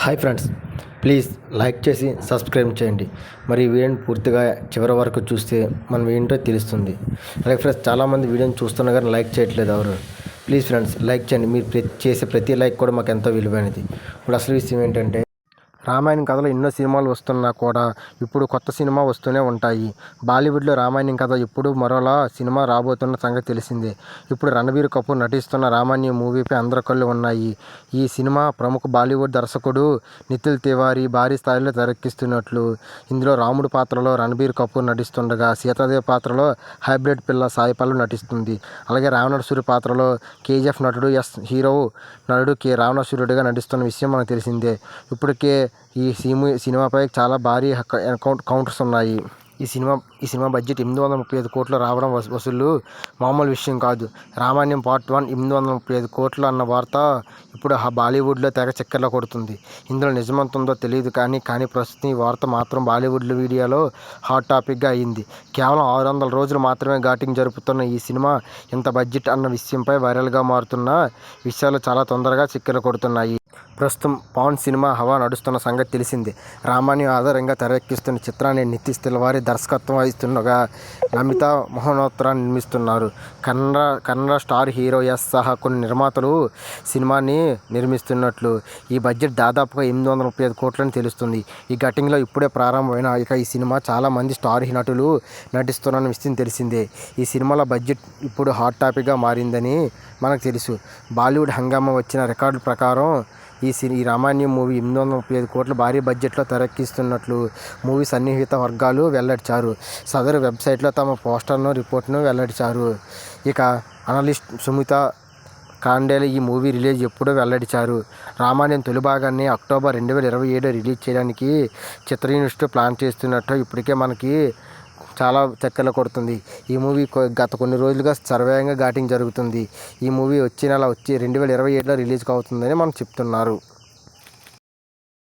Hi friends, please like చేసి subscribe చేయండి. మరి ఈ వీడియోని పూర్తిగా చివరి వరకు చూస్తే మనం ఏంటో తెలుస్తుంది. అలాగే ఫ్రెండ్స్, చాలామంది వీడియోని చూస్తున్నా కానీ లైక్ చేయట్లేదు ఎవరు. ప్లీజ్ ఫ్రెండ్స్ లైక్ చేయండి. మీరు చేసే ప్రతి లైక్ కూడా మాకు ఎంతో విలువైనది. ఇప్పుడు అసలు విషయం ఏంటంటే, రామాయణం కథలో ఎన్నో సినిమాలు వస్తున్నా కూడా ఇప్పుడు కొత్త సినిమా వస్తూనే ఉంటాయి. బాలీవుడ్లో రామాయణం కథ ఇప్పుడు మరోలా సినిమా రాబోతున్న సంగతి తెలిసిందే. ఇప్పుడు రణబీర్ కపూర్ నటిస్తున్న రామాయణం మూవీపై అందరి కళ్ళు ఉన్నాయి. ఈ సినిమా ప్రముఖ బాలీవుడ్ దర్శకుడు నిఖిల్ తివారీ భారీ స్థాయిలో తెరకెక్కిస్తున్నట్లు. ఇందులో రాముడు పాత్రలో రణబీర్ కపూర్ నటిస్తుండగా, సీతాదేవి పాత్రలో హైబ్రిడ్ పిల్ల సాయి పల్లవి నటిస్తుంది. అలాగే రావణాసురుడి పాత్రలో కేజీఎఫ్ నటుడు హీరో నటుడు కె రావణాసురుడిగా నటిస్తున్న విషయం మనకు తెలిసిందే. ఇప్పటికే ఈ సినిమాపై చాలా భారీ కౌంటర్స్ ఉన్నాయి. ఈ సినిమా బడ్జెట్ 835 కోట్లు రావడం వసూళ్లు మామూలు విషయం కాదు. రామాయణం పార్ట్ 1 835 కోట్లు అన్న వార్త ఇప్పుడు బాలీవుడ్లో తెగ చక్కర్లు కొడుతుంది. ఇందులో నిజమంతుందో తెలియదు కానీ ప్రస్తుతం ఈ వార్త మాత్రం బాలీవుడ్ మీడియాలో హాట్ టాపిక్గా అయింది. కేవలం 600 రోజులు మాత్రమే షూటింగ్ జరుపుతున్న ఈ సినిమా ఇంత బడ్జెట్ అన్న విషయంపై వైరల్గా మారుతున్న విషయాలు చాలా తొందరగా చక్కర్లు కొడుతున్నాయి. ప్రస్తుతం పవన్ సినిమా హవా నడుస్తున్న సంగతి తెలిసిందే. రామాయణం ఆధారంగా తెరకెక్కిస్తున్న చిత్రాన్ని నితీష్ తివారీ దర్శకత్వం వహిస్తుండగా, నమితా మల్హోత్రా నిర్మిస్తున్నారు. కన్నడ స్టార్ హీరో సహా కొన్ని నిర్మాతలు సినిమాని నిర్మిస్తున్నట్లు. ఈ బడ్జెట్ దాదాపుగా 835 కోట్లని తెలుస్తుంది. ఈ షూటింగ్లో ఇప్పుడే ప్రారంభమైన ఈ సినిమా చాలా మంది స్టార్ నటులు నటిస్తున్న విషయం తెలిసిందే. ఈ సినిమాల బడ్జెట్ ఇప్పుడు హాట్ టాపిక్గా మారిందని మనకు తెలుసు. బాలీవుడ్ హంగామా వచ్చిన రికార్డుల ప్రకారం ఈ రామాయణం మూవీ 835 కోట్ల భారీ బడ్జెట్లో తెరకెక్కిస్తున్నట్లు మూవీ సన్నిహిత వర్గాలు వెల్లడించారు. సదరు వెబ్సైట్లో తమ పోస్టర్ను రిపోర్ట్ను వెల్లడించారు. ఇక అనలిస్ట్ సుమితా కాండేల ఈ మూవీ రిలీజ్ ఎప్పుడో వెల్లడించారు. రామాయణం తొలి భాగాన్ని అక్టోబర్ 2027 రిలీజ్ చేయడానికి చిత్ర యూనిట్ ప్లాన్ చేస్తున్నట్టు ఇప్పటికే మనకి చాలా చక్కర్లు కొడుతుంది. ఈ మూవీ గత కొన్ని రోజులుగా సర్వేగంగా షూటింగ్ జరుగుతుంది. ఈ మూవీ వచ్చే నెల 2027లో రిలీజ్ అవుతుందని మనం చెప్తున్నారు.